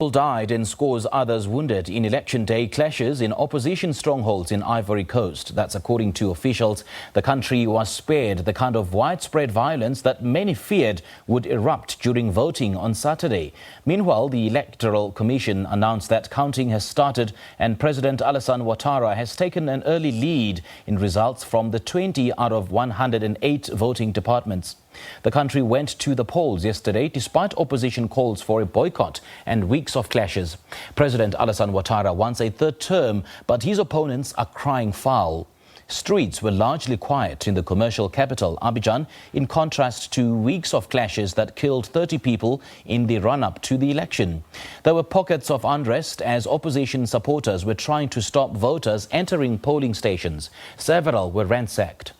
People died and scores others wounded in election day clashes in opposition strongholds in Ivory Coast. That's according to officials. The country was spared the kind of widespread violence that many feared would erupt during voting on Saturday. Meanwhile, the Electoral Commission announced that counting has started and President Alassane Ouattara has taken an early lead in results from the 20 out of 108 voting departments. The country went to the polls yesterday despite opposition calls for a boycott and weeks of clashes. President Alassane Ouattara wants a third term, but his opponents are crying foul. Streets were largely quiet in the commercial capital, Abidjan, in contrast to weeks of clashes that killed 30 people in the run-up to the election. There were pockets of unrest as opposition supporters were trying to stop voters entering polling stations. Several were ransacked.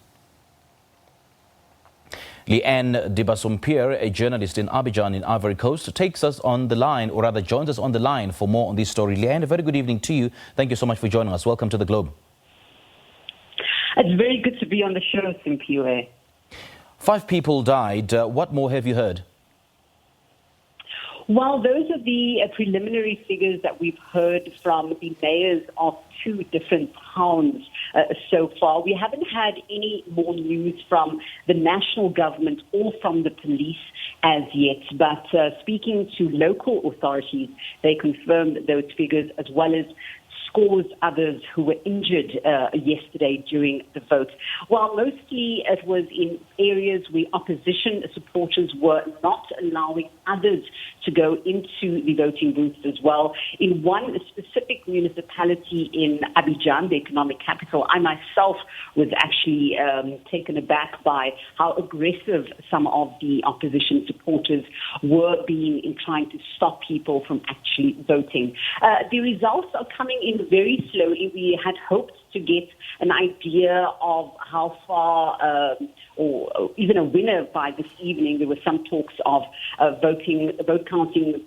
Leanne DeBassompierre, a journalist in Abidjan in Ivory Coast, takes us on the line, or rather joins us on the line for more on this story. Leanne, a very good evening to you. Thank you so much for joining us. Welcome to The Globe. It's very good to be on the show, Simpiwe. 5 people died. What more have you heard? Well, those are the preliminary figures that we've heard from the mayors of 2 different towns so far. We haven't had any more news from the national government or from the police as yet. But speaking to local authorities, they confirmed those figures, as well as scores others who were injured yesterday during the vote. While mostly it was in areas where opposition supporters were not allowing others to go into the voting booths as well. In one specific municipality in Abidjan, the economic capital, I myself was actually taken aback by how aggressive some of the opposition supporters were being in trying to stop people from actually voting. The results are coming in very slowly. We had hoped to get an idea of how far or even a winner by this evening. There were some talks of vote counting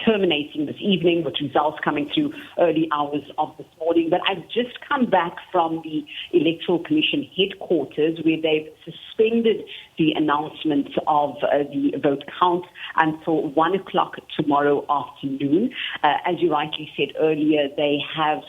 terminating this evening, with results coming through early hours of this morning. But I've just come back from the Electoral Commission headquarters, where they've suspended the announcement of the vote count until 1 o'clock tomorrow afternoon. As you rightly said earlier, they have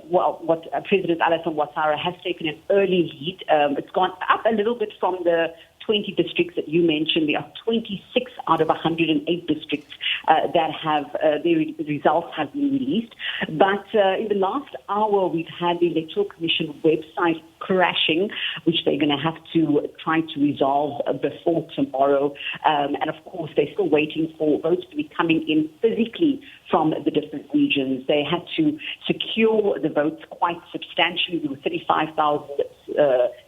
what President Alassane Ouattara has taken an early lead. It's gone up a little bit from the 20 districts that you mentioned. There are 26 out of 108 districts that have their results have been released. But in the last hour, we've had the Electoral Commission website crashing, which they're going to have to try to resolve before tomorrow. And of course, they're still waiting for votes to be coming in physically from the different regions. They had to secure the votes quite substantially. There were 35,000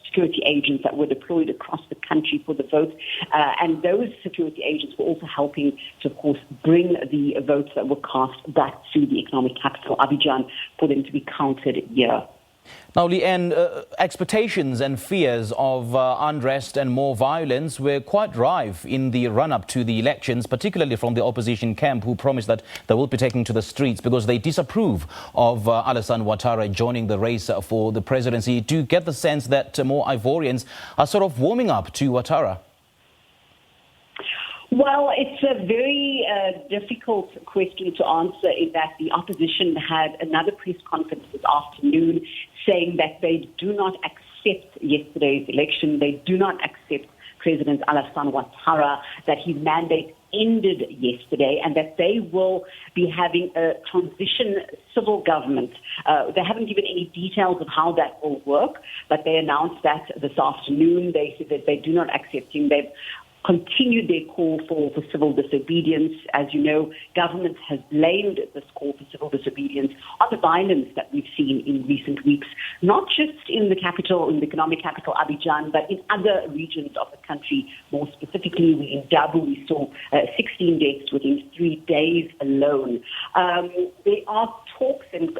security agents that were deployed across the country for the vote. And those security agents were also helping to, of course, bring the votes that were cast back to the economic capital, Abidjan, for them to be counted here. Now, Leanne, expectations and fears of unrest and more violence were quite rife in the run-up to the elections, particularly from the opposition camp, who promised that they will be taking to the streets because they disapprove of Alassane Ouattara joining the race for the presidency. Do you get the sense that more Ivorians are sort of warming up to Ouattara? Well, it's a very difficult question to answer, in that the opposition had another press conference this afternoon saying that they do not accept yesterday's election. They do not accept President Alassane Ouattara, that his mandate ended yesterday, and that they will be having a transition civil government. They haven't given any details of how that will work, but they announced that this afternoon. They said that they do not accept him. They've continued their call for civil disobedience. As you know, government has blamed this call for civil disobedience on the violence that we've seen in recent weeks, not just in the capital, in the economic capital, Abidjan, but in other regions of the country. More specifically, in Dabu, we saw 16 deaths within 3 days alone. There are talks and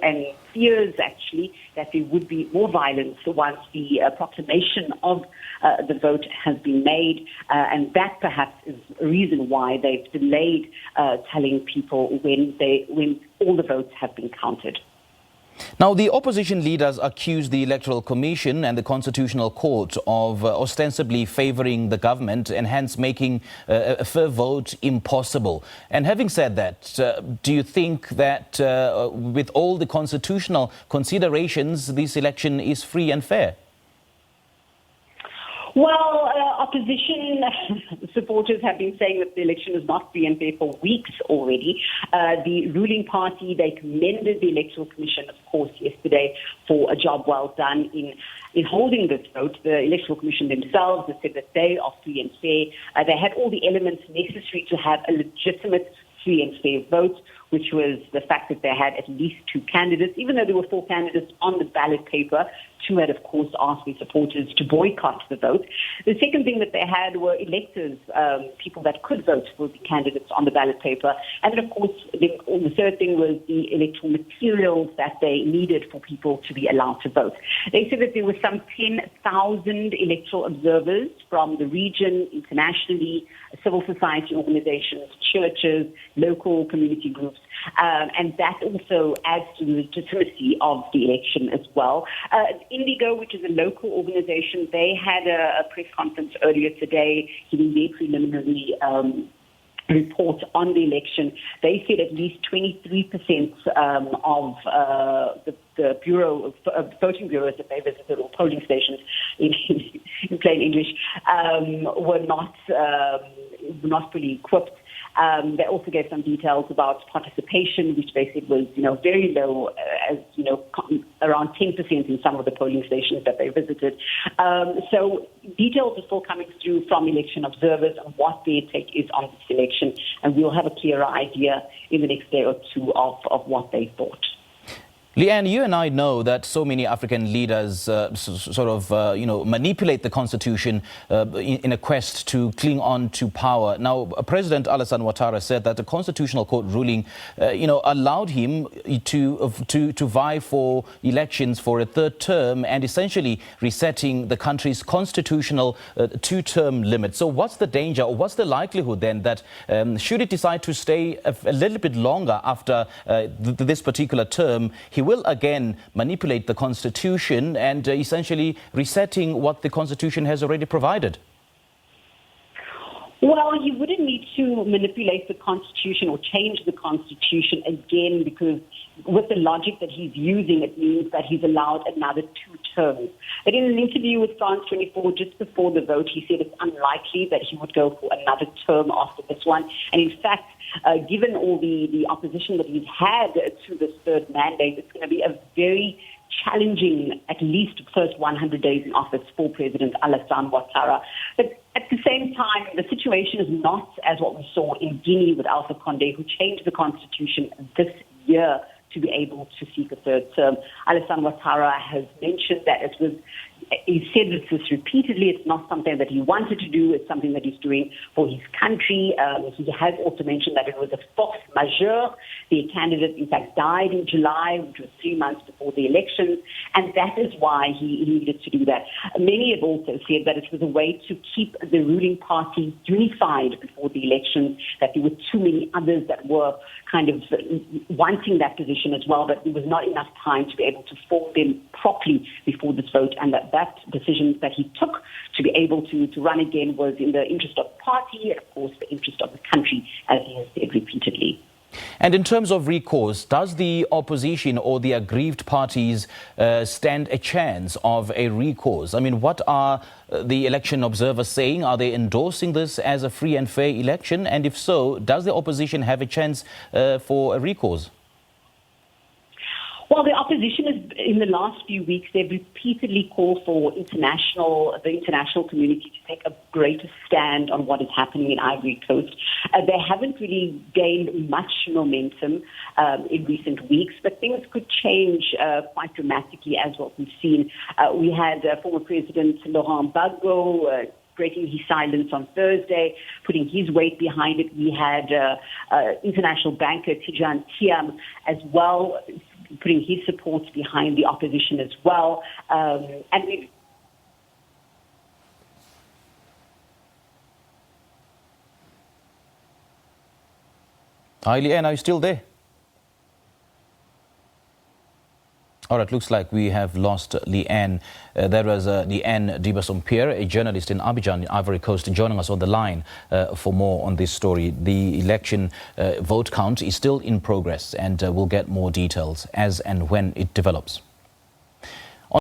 fears, actually, that there would be more violence once the proclamation of the vote has been made, and that perhaps is a reason why they've delayed telling people when all the votes have been counted. Now, the opposition leaders accuse the Electoral Commission and the Constitutional Court of ostensibly favouring the government and hence making a fair vote impossible. And having said that, do you think that with all the constitutional considerations, this election is free and fair? Well, opposition supporters have been saying that the election is not free and fair for weeks already. The ruling party, they commended the Electoral Commission, of course, yesterday for a job well done in holding this vote. The Electoral Commission themselves have said that they are free and fair. They had all the elements necessary to have a legitimate free and fair vote, which was the fact that they had at least two candidates. Even though there were four candidates on the ballot paper, two had, of course, asked their supporters to boycott the vote. The second thing that they had were electors, people that could vote for the candidates on the ballot paper. And then, of course, the third thing was the electoral materials that they needed for people to be allowed to vote. They said that there were some 10,000 electoral observers from the region, internationally, civil society organizations, churches, local community groups. And that also adds to the legitimacy of the election as well. Indigo, which is a local organization, they had a press conference earlier today giving their preliminary report on the election. They said at least 23% of the bureau, voting bureaus that they visited, or polling stations in plain English, were not fully equipped. They also gave some details about participation, which they said was, very low, around 10% in some of the polling stations that they visited. So details are still coming through from election observers on what their take is on this election, and we'll have a clearer idea in the next day or two of what they thought. Leanne, you and I know that so many African leaders manipulate the constitution in a quest to cling on to power. Now, President Alassane Ouattara said that the Constitutional Court ruling, allowed him to vie for elections for a third term and essentially resetting the country's constitutional two-term limit. So what's the danger, or what's the likelihood then that should it decide to stay a little bit longer after this particular term, he will again manipulate the constitution and essentially resetting what the constitution has already provided? Well, you wouldn't need to manipulate the constitution or change the constitution again, because with the logic that he's using, it means that he's allowed another 2 terms. But in an interview with France 24 just before the vote, he said it's unlikely that he would go for another term after this one. And in fact, given all the opposition that he's had to this third mandate, it's going to be a very challenging, at least first 100 days in office for President Alassane Ouattara. But at the same time, the situation is not as what we saw in Guinea with Alpha Condé, who changed the constitution this year to be able to seek a third term. Alassane Ouattara has mentioned that he said this repeatedly. It's not something that he wanted to do. It's something that he's doing for his country. He has also mentioned that it was a force majeure. The candidate, in fact, died in July, which was 3 months before the elections, and that is why he needed to do that. Many have also said that it was a way to keep the ruling party unified before the elections, that there were too many others that were kind of wanting that position as well, but there was not enough time to be able to form them properly before this vote, and that decision that he took to be able to run again was in the interest of the party and, of course, the interest of the country, as he has said repeatedly. And in terms of recourse, does the opposition or the aggrieved parties stand a chance of a recourse? I mean, what are the election observers saying? Are they endorsing this as a free and fair election? And if so, does the opposition have a chance for a recourse? Well, the opposition is, in the last few weeks, they've repeatedly called for the international community to take a greater stand on what is happening in Ivory Coast. They haven't really gained much momentum in recent weeks, but things could change quite dramatically, as what we've seen. We had former President Laurent Gbagbo breaking his silence on Thursday, putting his weight behind it. We had international banker Tidjane Thiam as well, putting his support behind the opposition as well. And Leanne, are you still there? All right, looks like we have lost Leanne. There was Leanne DeBassompierre, a journalist in Abidjan, Ivory Coast, joining us on the line for more on this story. The election vote count is still in progress, and we'll get more details as and when it develops.